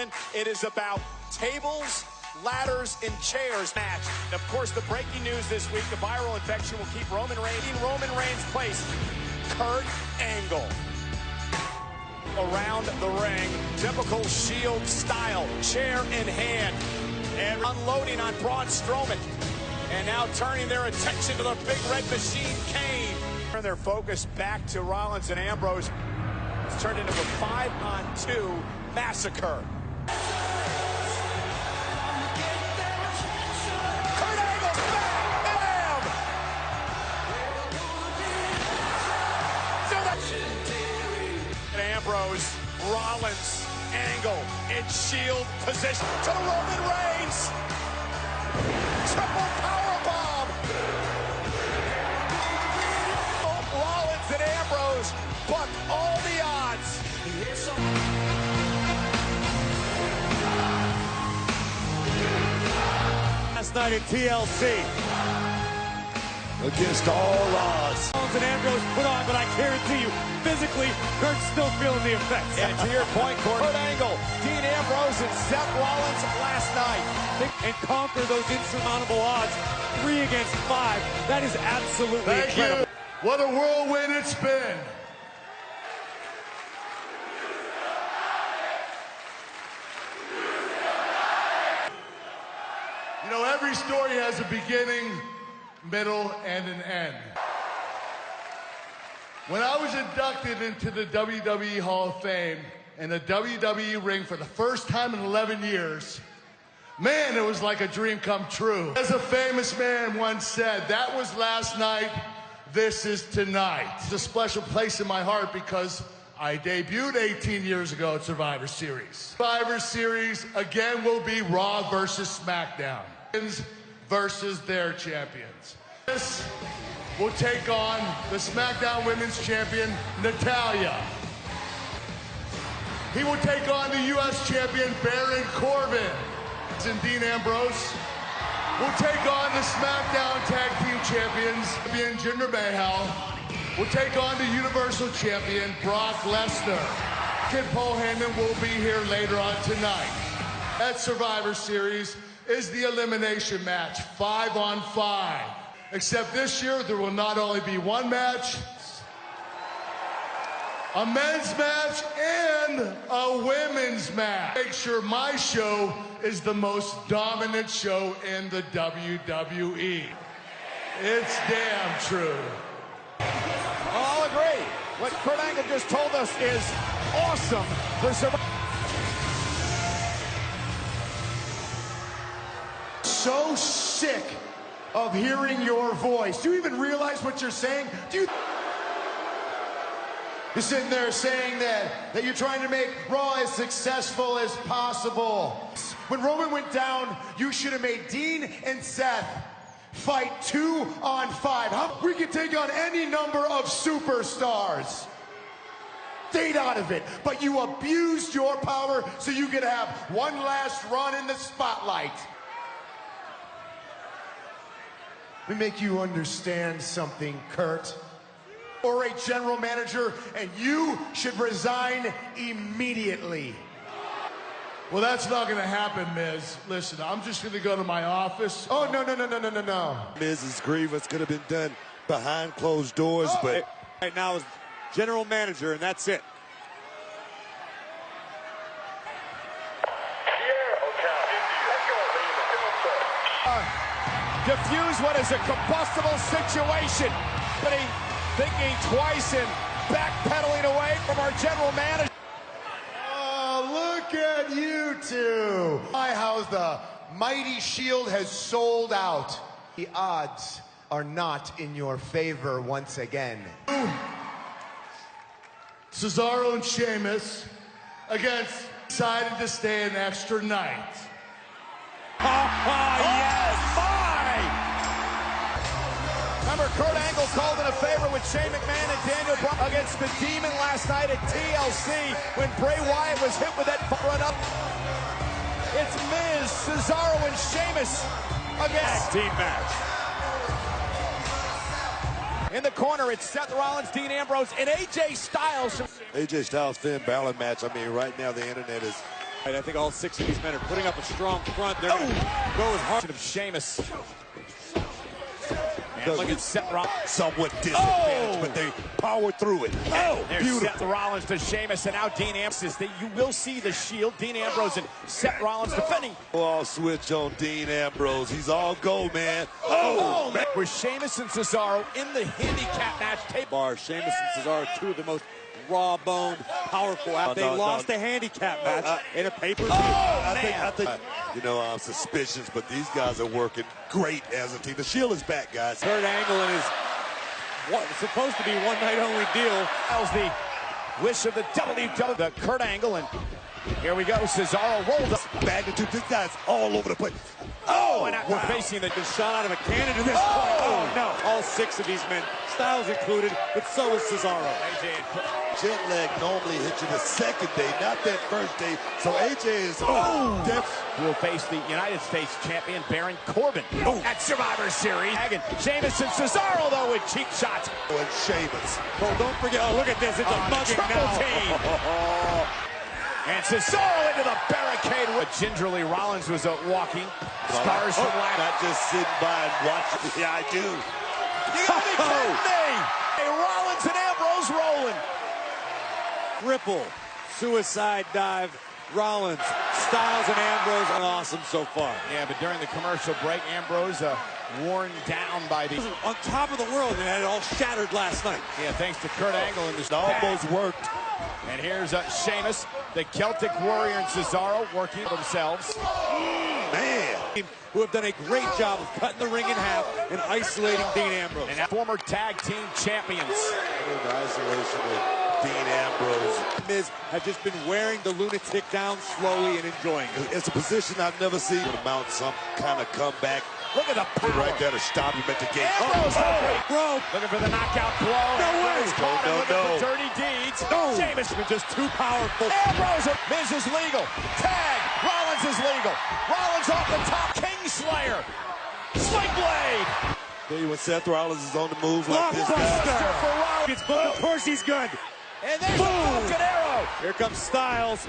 gentlemen, it is about tables, ladders, and chairs match. Of course, the breaking news this week, the viral infection will keep Roman Reigns in Roman Reigns' place. Kurt Angle. Around the ring, typical Shield style, chair in hand, and unloading on Braun Strowman. And now turning their attention to the big red machine, Kane. Turn their focus back to Rollins and Ambrose. It's turned into a 5-on-2 massacre. Kurt Angle, bam! And Ambrose, Rollins, Angle in Shield position to Roman Reigns. Triple powerbomb. Rollins and Ambrose buck all the odds. Last night at TLC. Against all odds. Rollins and Ambrose put on, but I guarantee you, physically, Kurt's still feeling the effects. And to your point, Kurt Angle, Dean Ambrose, and Seth Rollins last night. And conquer those insurmountable odds. 3 against 5. That is absolutely incredible. You. What a whirlwind it's been. You know, every story has a beginning, middle, and an end. When I was inducted into the WWE Hall of Fame in the WWE ring for the first time in 11 years, man, it was like a dream come true. As a famous man once said, that was last night, this is tonight. It's a special place in my heart because I debuted 18 years ago at Survivor Series. Survivor Series, again, will be Raw versus SmackDown. Versus their champions. This will take on the SmackDown Women's Champion, Natalya. He will take on the U.S. Champion, Baron Corbin. And Dean Ambrose will take on the SmackDown Tag Team Champions, Jinder Mahal. Will take on the Universal Champion, Brock Lesnar. Kid Paul Heyman will be here later on tonight. At Survivor Series is the elimination match, 5-on-5. Except this year, there will not only be one match, a men's match and a women's match. Make sure my show is the most dominant show in the WWE. It's damn true. I'll agree. What Kurt Angle just told us is awesome for Survivor. So sick of hearing your voice. Do you even realize what you're saying? You're sitting there saying that you're trying to make Raw as successful as possible. When Roman went down, you should have made Dean and Seth fight 2-on-5. We could take on any number of superstars. Stayed out of it, but you abused your power so you could have one last run in the spotlight. We make you understand something, Kurt. Or a general manager, and you should resign immediately. Well, that's not going to happen, Miz. Listen, I'm just going to go to my office. Oh, no. Miz's grievance could have been done behind closed doors, but right now is general manager, and that's it. Diffuse what is a combustible situation, but thinking twice and backpedaling away from our general manager. Oh, look at you two. My, how the mighty Shield has sold out. The odds are not in your favor once again. Cesaro and Sheamus against decided to stay an extra night. Yes! Remember, Kurt Angle called in a favor with Shane McMahon and Daniel Bryan against the Demon last night at TLC when Bray Wyatt was hit with that run up. It's Miz, Cesaro, and Sheamus against team match. In the corner, it's Seth Rollins, Dean Ambrose, and AJ Styles. AJ Styles, Finn Balor match. I mean, right now the internet is I think all 6 of these men are putting up a strong front. They're going to go as hard. Of Sheamus. And look at Seth Rollins. Somewhat disadvantaged, but they power through it. Oh, there's beautiful. Seth Rollins to Sheamus, and now Dean Ambrose. You will see the Shield. Dean Ambrose and Seth Rollins defending. All switch on Dean Ambrose. He's all go, man. Oh, man. With Sheamus and Cesaro in the handicap match. Sheamus and Cesaro, two of the most raw-boned, powerful athletes. They lost a handicap match in a pay-per-view. I think, you know, I'm suspicious, but these guys are working great as a team. The Shield is back, guys. Kurt Angle and his supposed to be one-night-only deal. That was the wish of the WWE. The Kurt Angle, and here we go. Cesaro rolled up. Magnitude, this guy's all over the place. Oh, and after facing the shot out of a cannon to this point. Oh, no. All 6 of these men, Styles included, but so is Cesaro. Jet lag normally hits you the second day, not that first day. So AJ is will face the United States champion Baron Corbin at Survivor Series. Sheamus and Cesaro, though, with cheap shots. And Sheamus. Oh, don't forget, look at this. It's a mugging now. Team. And Cesaro into the barricade. Gingerly Rollins was walking. Scars from last. Not just sitting by and watching. Yeah, I do. You gotta be kidding me. Hey, Rollins and Ambrose rolling. Triple suicide dive. Rollins, Styles, and Ambrose are awesome so far. Yeah, but during the commercial break, Ambrose worn down by the... On top of the world, and had it all shattered last night. Yeah, thanks to Kurt Angle and this. Almost worked. And here's Sheamus, the Celtic Warrior, and Cesaro working themselves. Man. Who have done a great job of cutting the ring in half and isolating Dean Ambrose. And former tag team champions. The isolation with Dean Ambrose. Miz has just been wearing the lunatic down slowly and enjoying it. It's a position I've never seen to mount some kind of comeback. Look at the power. Right there to stop him at the gate. Ambrose looking for the knockout blow. No way. No. Dirty deeds. No. Sheamus been just too powerful. Ambrose. Miz is legal. Tag. Rollins is legal. Rollins off the top. Kingslayer. Sling blade. Tell you when Seth Rollins is on the move like this. Blockbuster for Rollins. But of course he's good. And there's a broken arrow. Here comes Styles.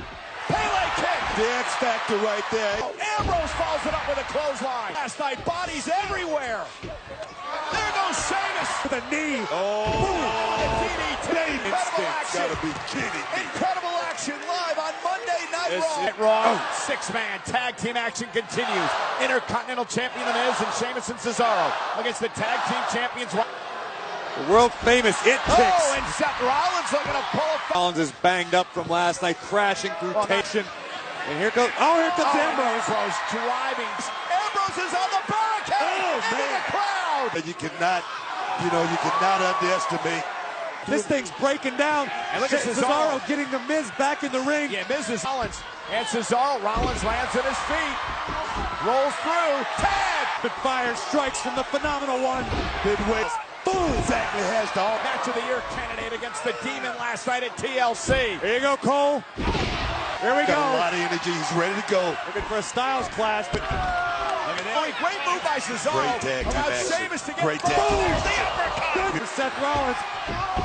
Pele kick. The X Factor right there. Ambrose follows it up with a clothesline. Last night, bodies everywhere. There goes Sheamus. With a knee. DDT. Incredible action. Gotta be kidding me. Incredible action live on Monday Night Raw. Six-man tag team action continues. Intercontinental champion The Miz and Sheamus and Cesaro against the tag team champions. The world famous It Kicks. And Seth Rollins looking to pull a... Rollins is banged up from last night, crashing through tension. And here comes Ambrose. Ambrose driving. Ambrose is on the barricade. Into the crowd. And you cannot underestimate. This thing's breaking down. And look at Cesaro getting the Miz back in the ring. Yeah, Miz is Rollins. And Cesaro. Rollins lands at his feet. Rolls through. Tag. But fire strikes from the phenomenal one. Midway. Boom. Exactly has the match of the year candidate against the Demon last night at TLC. Here you go, Cole. Here we go. Got a lot of energy. He's ready to go. Looking for a Styles clash, but great move by Cesaro. Great tag team action. Sheamus to get Great tag. There's the uppercut. good for Seth Rollins.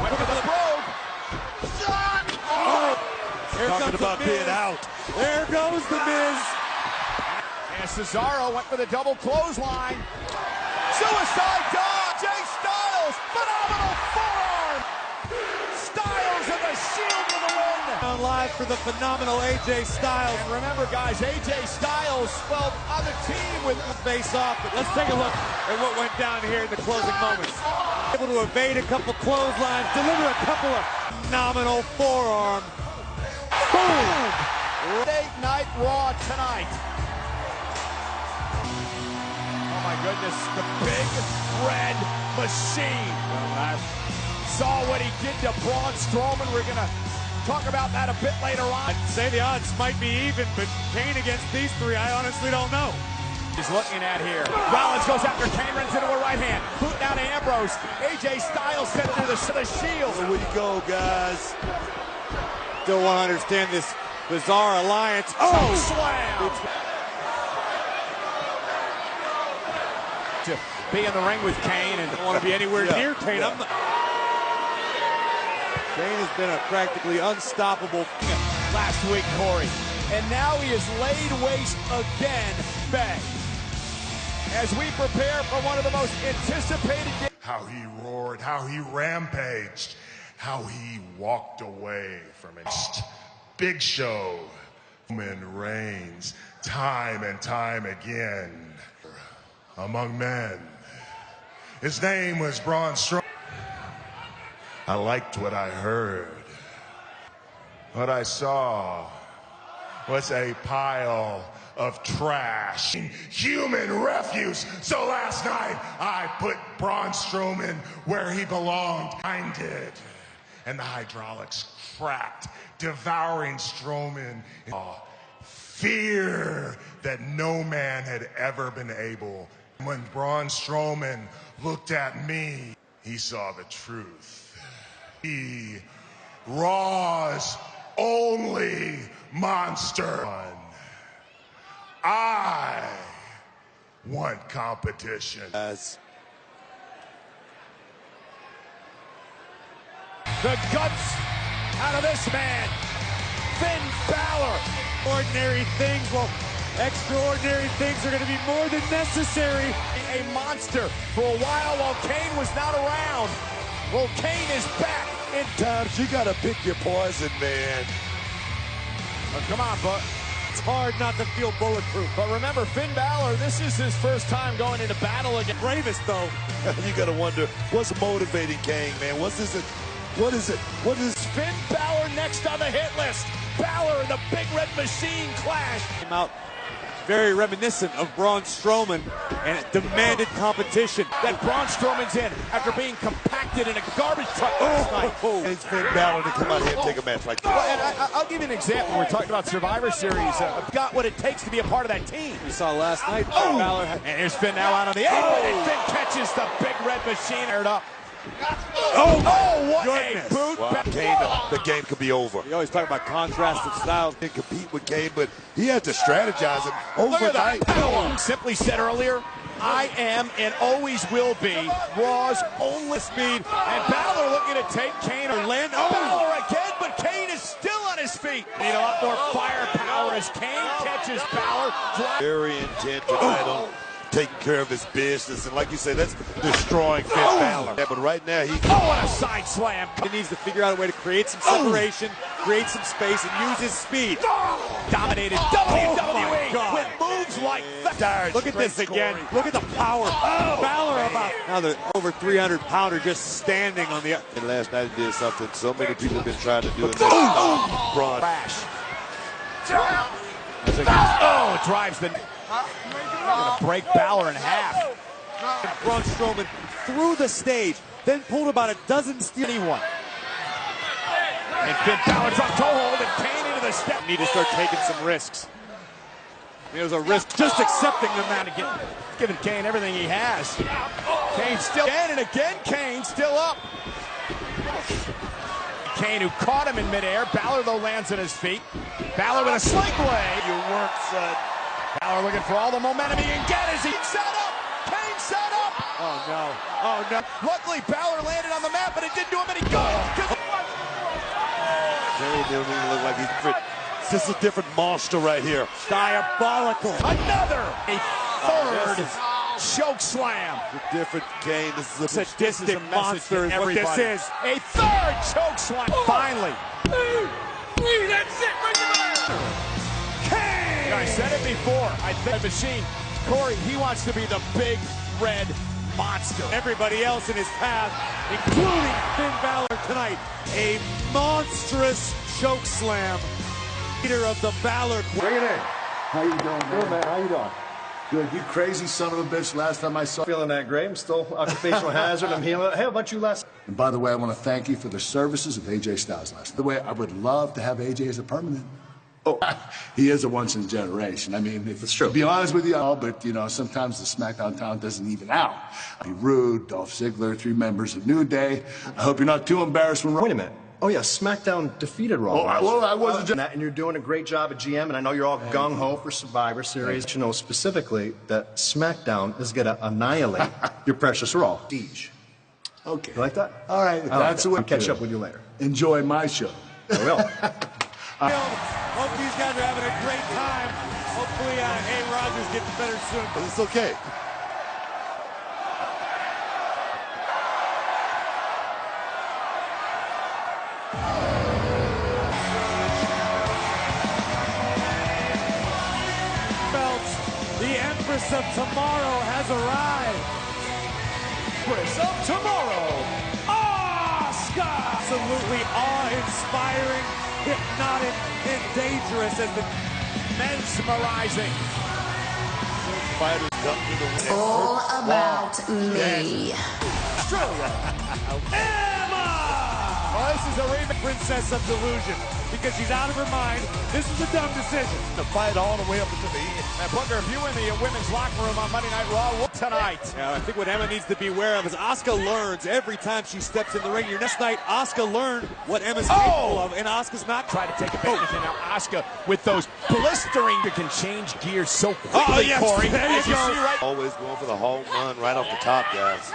Went for the probe. Here Talking comes about the Miz. being out. There goes the Miz. And Cesaro went for the double clothesline. Suicide dog. Jay Styles. Phenomenal forearm. Styles and the Shield with the win. On live for the phenomenal AJ Styles. And remember, guys, AJ Styles, well, on the team with face off. But let's take a look at what went down here in the closing moments. Able to evade a couple clotheslines, deliver a couple of phenomenal forearm. Boom! Monday Night Raw tonight. Oh my goodness, the big red machine. Well, I saw what he did to Braun Strowman. We're gonna talk about that a bit later on. I'd say the odds might be even, but Kane against these three, I honestly don't know. He's looking at here. Rollins goes after Kane, runs into a right hand. Boot down to Ambrose. AJ Styles sent it to the Shield. Here we go, guys. Still want to understand this bizarre alliance. Slam! To be in the ring with Kane and don't want to be anywhere near Kane. Yeah. Kane has been a practically unstoppable. Last week, Corey. and now he is laid waste again. Bay. As we prepare for one of the most anticipated games. How he roared, how he rampaged, how he walked away from it. Big Show. Roman Reigns, time and time again, among men. His name was Braun Strowman. I liked what I heard. What I saw was a pile of trash, human refuse. So last night, I put Braun Strowman where he belonged. I did. And the hydraulics cracked, devouring Strowman. Fear that no man had ever been able. When Braun Strowman looked at me, he saw the truth. He, Raw's only monster. I want competition. The guts out of this man, Finn Balor. Ordinary things, well, extraordinary things are going to be more than necessary. A monster for a while Kane was not around. Well, Kane is back. In Times you got to pick your poison, man. Oh, come on, but it's hard not to feel bulletproof. But remember, Finn Balor, this is his first time going into battle against Bravest, though. You got to wonder, what's motivating Kane, man? What is it? What is Finn Balor next on the hit list? Balor and the Big Red Machine clash. Came out very reminiscent of Braun Strowman, and it demanded competition. That Braun Strowman's in after being compacted in a garbage truck last night. And it's Finn Balor to come out here and take a match like that. Well, and I'll give you an example. We're talking about Survivor Series. Got what it takes to be a part of that team. We saw last night. Balor had, and here's Finn now out on the apron, and Finn catches the Big Red Machine aired up. what goodness. A boot. Wow, Kane, the game could be over. We always talk about contrasted styles. He can compete with Kane, but he had to strategize it Look at overnight. that. Simply said earlier, I am and always will be Raw's only speed. And Balor looking to take Kane or land. Balor again, but Kane is still on his feet. Need a lot more firepower as Kane catches Balor. Very intent tonight on taking care of his business, and like you say, that's destroying Finn Balor. Yeah, but right now he. What a side slam! He needs to figure out a way to create some separation, create some space, and use his speed. Dominated WWE with moves like that. Look at this again. Look at the power. Balor about now the over 300-pounder just standing on the. And last night he did something so many people have been trying to do. Braun. Drives the. Gonna break Balor in half. Braun Strowman through the stage, then pulled about a dozen steals. Anyone. And Finn Balor dropped toe hold and Kane into the step. Need to start taking some risks. It was a risk just accepting the man again. Giving Kane everything he has. Kane still again and again. Kane still up. Kane who caught him in midair. Balor though lands on his feet. Balor with a sling blade. You work, son. Balor looking for all the momentum he can get as he set up. Kane set up. Oh no. Oh no. Luckily Balor landed on the mat, but it didn't do him any good. Kane didn't even look like he's fit. This is a different monster right here. Diabolical. Another. A third choke slam. A different Kane. This is a sadistic monster is what this is. A third choke slam. Finally. That's it. I said it before. I think the Machine, Corey, he wants to be the Big Red Monster. Everybody else in his path, including Finn Balor tonight, a monstrous choke slam. Leader of the Balor. Bring it in. How you doing, man? Good, man. How you doing? Good. You crazy son of a bitch. Last time I saw. Feeling that great. I'm still occupational hazard. I'm healing. Hey, how about you last? And by the way, I want to thank you for the services of AJ Styles last. By the way, I would love to have AJ as a permanent. Oh, he is a once in a generation. I mean, if it's true. To be honest with you, but you know, sometimes the SmackDown talent doesn't even out. Be rude, Dolph Ziggler, 3 members of New Day. I hope you're not too embarrassed when. Wait a minute. Oh yeah, SmackDown defeated Raw. Oh, well, I wasn't just. And you're doing a great job at GM, and I know you're all gung ho for Survivor Series. You know specifically that SmackDown is going to annihilate your precious Raw. Siege. Okay. You like that? All right. That's what. I'll catch up with you later. Enjoy my show. I will. Of these these guys are having a great time. Hopefully, A. Rogers gets better soon. But it's okay. The Empress of Tomorrow has arrived. Empress of Tomorrow, Asuka! Absolutely awe-inspiring, hypnotic, and dangerous as the Mesmerizing. Fighters come to the win. All about me. Australia, Emma! Oh, this is a rematch. Princess of Delusion, because she's out of her mind. This is a dumb decision. To fight all the way up into the end. And Booker, if you in the women's locker room on Monday Night Raw tonight. Yeah, I think what Emma needs to be aware of is Asuka learns every time she steps in the ring. Your next night, Asuka learned what Emma's capable of, and Asuka's not Try to take advantage. And now Asuka with those blistering, you can change gears so quickly, yes, Corey. there you As you go. see right. Always going for the home run right off the top, guys.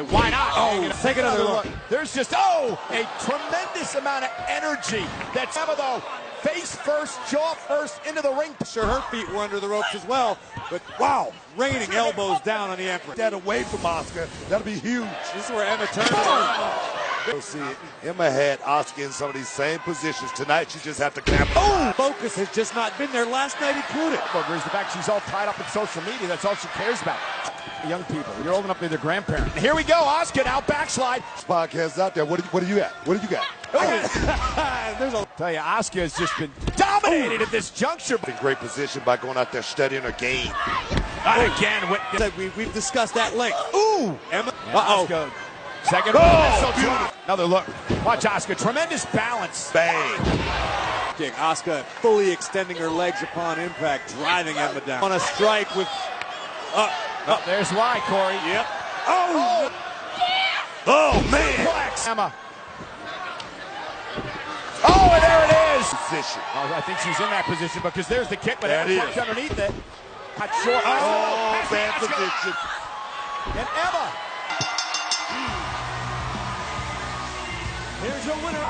Why not? Oh, take another look. There's just, a tremendous amount of energy. That's Emma, though. Face first, jaw first, into the ring. Sure, her feet were under the ropes as well, but wow, raining elbows down on the Empress. That away from Asuka, that'll be huge. This is where Emma turns around. You'll see it. Emma had Asuka in some of these same positions. Tonight, she just have to cap. Focus has just not been there, last night included. Booker is the fact she's all tied up in social media. That's all she cares about. Young people, you're old enough to be their grandparent. Here we go, Asuka now backslide. This podcast out there. What do you got? What do you got? There's a Tell you, Asuka has just been dominated at this juncture. In great position by going out there studying her game. Again, we've discussed that length. Ooh! Emma. Asuka. Second. Another look. Watch Asuka. Tremendous balance. Bang. Kick. Asuka fully extending her legs upon impact, driving Emma down. On a strike with. There's why, Corey. Yep. Oh, man. Flex. Emma. Oh, and there it is. Position. Oh, I think she's in that position because there's the kick, but There it Emma is. underneath it. Cut short. Oh, bad position. And Emma. Here's your winner.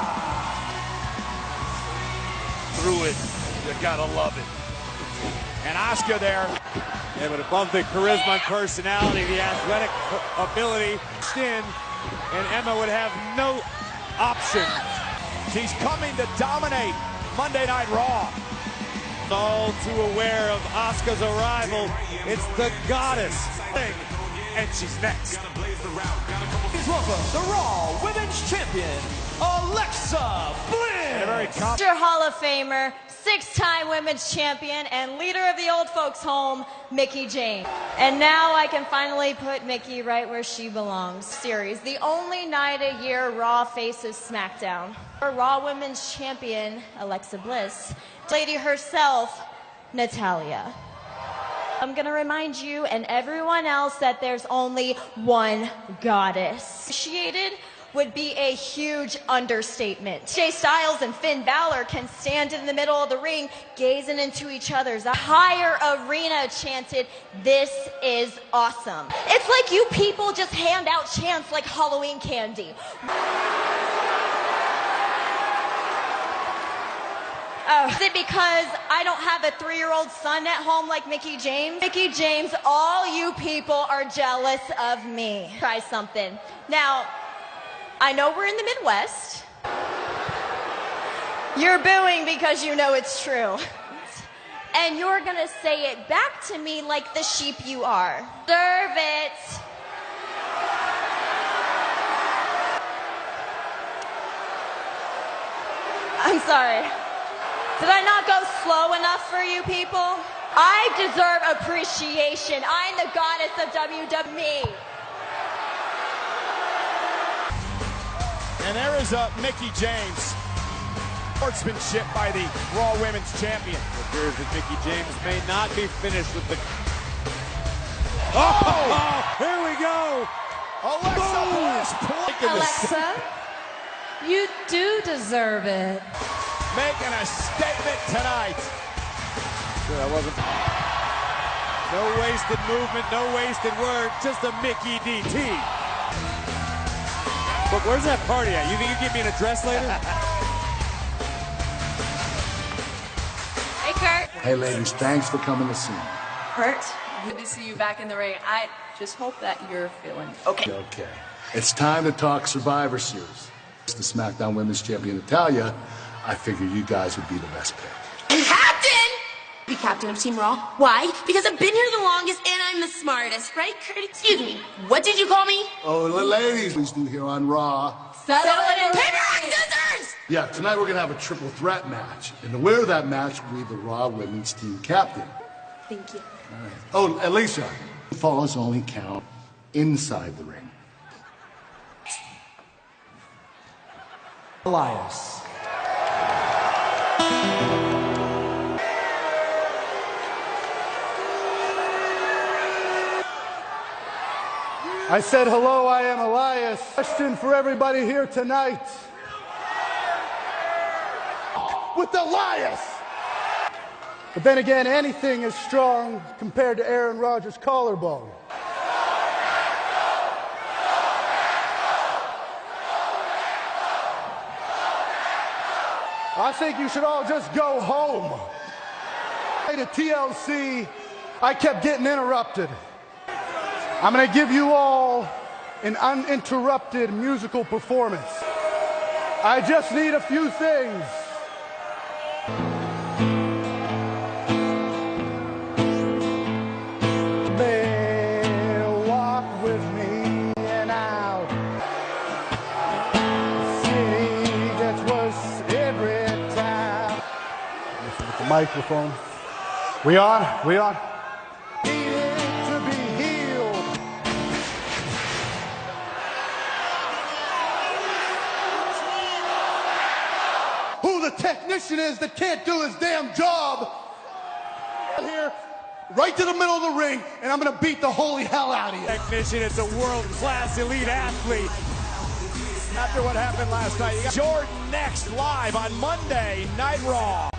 Through it. You gotta love it. And Asuka there. Yeah, but above the charisma and personality, the athletic ability, and Emma would have no option. She's coming to dominate Monday Night Raw. All too aware of Asuka's arrival. It's the goddess thing, and she's next. Please welcome the Raw Women's Champion, Alexa Bliss. Mr. Hall of Famer, 6-time Women's Champion, and leader of the old folks' home, Mickie James. And now I can finally put Mickie right where she belongs. Series, the only night a year Raw faces SmackDown. Our Raw Women's Champion, Alexa Bliss, lady herself, Natalya. I'm gonna remind you and everyone else that there's only one goddess. Appreciated would be a huge understatement. AJ Styles and Finn Balor can stand in the middle of the ring, gazing into each other's eyes. The entire arena chanted, "This is awesome." It's like you people just hand out chants like Halloween candy. Oh, is it because I don't have a 3-year-old son at home like Mickie James? Mickie James, all you people are jealous of me. Try something. Now, I know we're in the Midwest. You're booing because you know it's true. And you're gonna say it back to me like the sheep you are. Serve it. I'm sorry. Did I not go slow enough for you people? I deserve appreciation. I'm the goddess of WWE. And there is Mickie James. Sportsmanship by the Raw Women's Champion. It appears that Mickie James may not be finished with the... Here we go! Alexa Bliss. Alexa, you do deserve it. Making a statement tonight. Sure, that wasn't... No wasted movement, no wasted word, just a Mickie DT. Look, where's that party at? You think you give me an address later? Hey, ladies, thanks for coming to see me. Kurt, good to see you back in the ring. I just hope that you're feeling okay. Okay. It's time to talk Survivor Series. As the SmackDown Women's Champion Natalia, I figure you guys would be the best pick. Captain! Be captain of Team Raw. Why? Because I've been here the longest and I'm the smartest, right, Kurt? Excuse me. What did you call me? Oh, ladies, please do here on Raw. Settle it in paper, rock, scissors! Yeah, tonight we're going to have a triple threat match. And the winner of that match will be the Raw Women's Team Captain. Thank you. All right. Oh, Alicia, falls only count inside the ring. Elias. I said, hello, I am Elias. Question for everybody here tonight. With Elias! But then again, anything is strong compared to Aaron Rodgers' collarbone. I think you should all just go home. To TLC, I kept getting interrupted. I'm going to give you all an uninterrupted musical performance. I just need a few things. They walk with me and I'll see gets worse every time. Listen with the microphone. We on? We on? Technician is that can't do his damn job. Here, right to the middle of the ring, and I'm gonna beat the holy hell out of you. Technician is a world-class elite athlete. After what happened last night, you got Jordan next live on Monday Night Raw.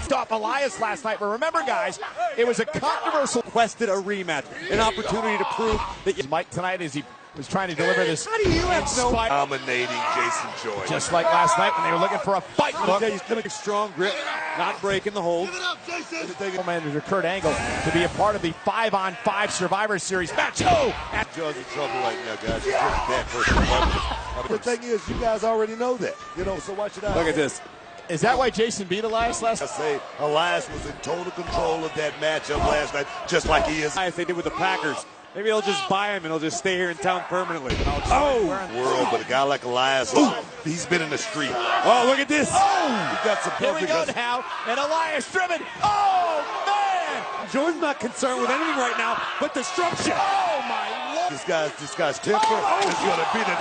Stop Elias last night, but remember, guys, it was a controversial. Requested a rematch, an opportunity to prove that Mike tonight as he was trying to deliver this. How do you have no dominating Jason Jordan? Just like last night when they were looking for a fight. Look, he's going to strong grip, not breaking the hold. Give it up, Jason. Manager Kurt Angle to be a part of the 5-on-5 Survivor Series match. Oh! Judge in trouble right now, guys. He's getting bad person. The thing is, you guys already know that. You know, so watch it out. Look at this. Is that why Jason beat Elias last night? I say Elias was in total control of that matchup last night, just like he is. As they did with the Packers. Maybe they'll just buy him and he'll just stay here in town permanently. World, but a guy like Elias, he's been in the street. Oh, look at this. He got some Here we go now, and Elias driven. Oh, man! Jordan's not concerned with anything right now but destruction. Oh, my Lord. This guy's temper is going to be the...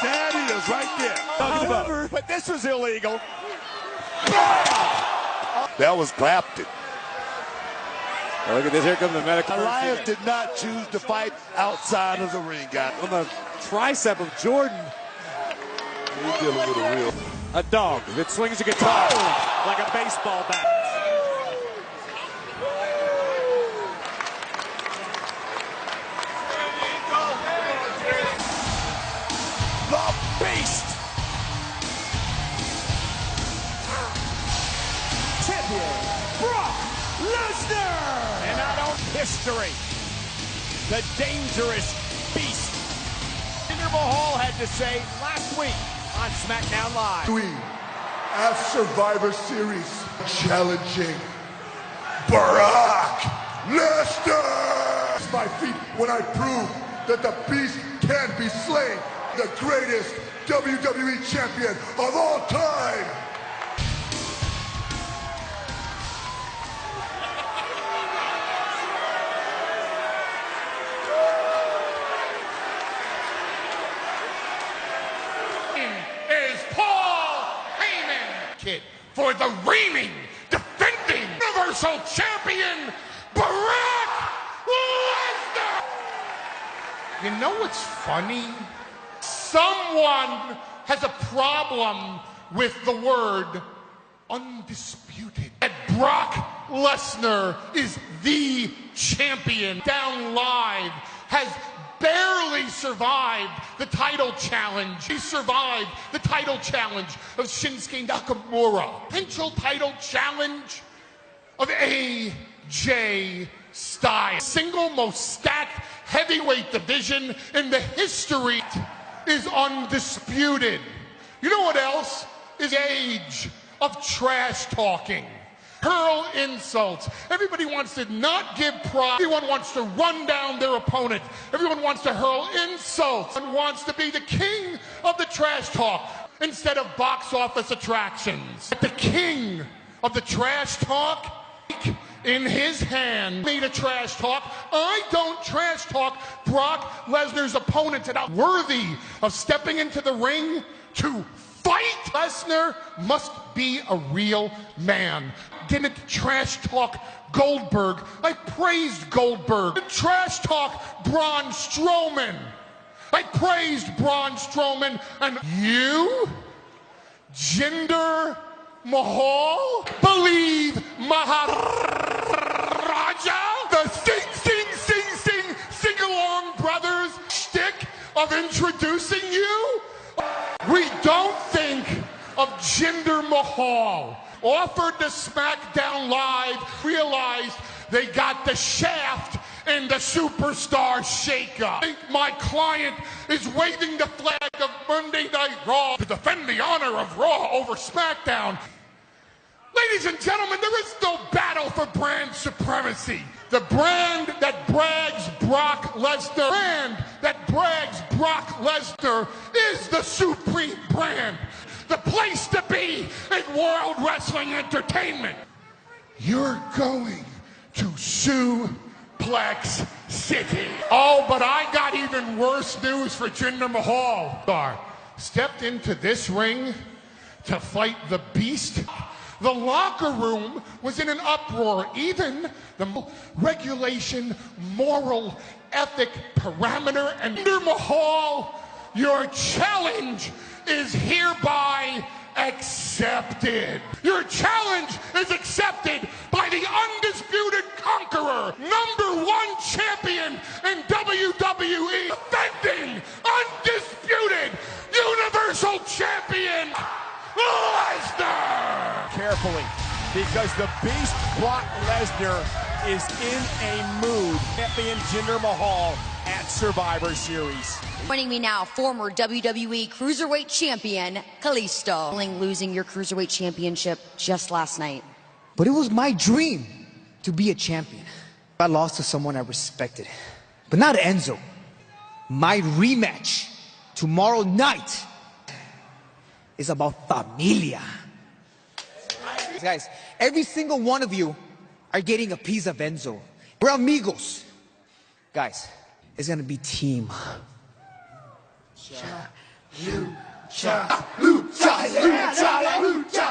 There he is right there. However, but this was illegal. That was Clapton. Oh, look at this. Here comes the medical. Elias did not choose to fight outside of the ring, guys. On the tricep of Jordan. He's dealing with a real... A dog that swings a guitar like a baseball bat. The Beast! Champion Brock Lesnar! And not on history, the dangerous Beast. Jinder Mahal had to say last week on SmackDown Live. We, as Survivor Series, challenging Brock Lesnar. It's my feet when I prove that the Beast can be slain. The greatest WWE champion of all time. Is Paul Heyman, kid, for the reigning, defending Universal Champion, Brock Lesnar. You know what's funny? Someone has a problem with the word undisputed. And Brock Lesnar is the champion. Down Live has barely survived the title challenge. He survived the title challenge of Shinsuke Nakamura. Potential title challenge of AJ Styles. Single most stacked heavyweight division in the history is undisputed. You know what else is age of trash talking? Hurl insults. Everybody wants to not give pride. Everyone wants to run down their opponent. Everyone wants to hurl insults and wants to be the king of the trash talk instead of box office attractions. The king of the trash talk in his hand made a trash talk. I don't trash talk Brock Lesnar's opponents that are worthy of stepping into the ring to fight. Lesnar must be a real man. Didn't trash talk Goldberg. I praised Goldberg. Trash talk Braun Strowman. I praised Braun Strowman. And you, Jinder Mahal, believe Maharaja, the sing-along brothers shtick of introducing you? We don't think of Jinder Mahal. Offered to SmackDown Live, realized they got the shaft in the Superstar Shakeup. I think my client is waving the flag of Monday Night Raw to defend the honor of Raw over SmackDown. Ladies and gentlemen, there is no battle for brand supremacy. The brand that brags Brock Lesnar is the supreme brand. The place to be in World Wrestling Entertainment. You're going to Suplex City. Oh, but I got even worse news for Jinder Mahal. Stepped into this ring to fight the Beast. The locker room was in an uproar. Even the regulation, moral, ethic, parameter, and Jinder Mahal, your challenge is hereby accepted. Your challenge is accepted by the undisputed conqueror, #1 champion in WWE, defending undisputed Universal Champion, Lesnar! Carefully, because the Beast Brock Lesnar is in a mood. Champion Jinder Mahal at Survivor Series. Joining me now, former WWE Cruiserweight Champion, Kalisto. Losing your Cruiserweight Championship just last night. But it was my dream to be a champion. I lost to someone I respected, but not Enzo. My rematch tomorrow night is about familia. Guys, every single one of you are getting a piece of Enzo. We're amigos. Guys, it's gonna be team. Lucha, lucha, lucha, lucha, lucha,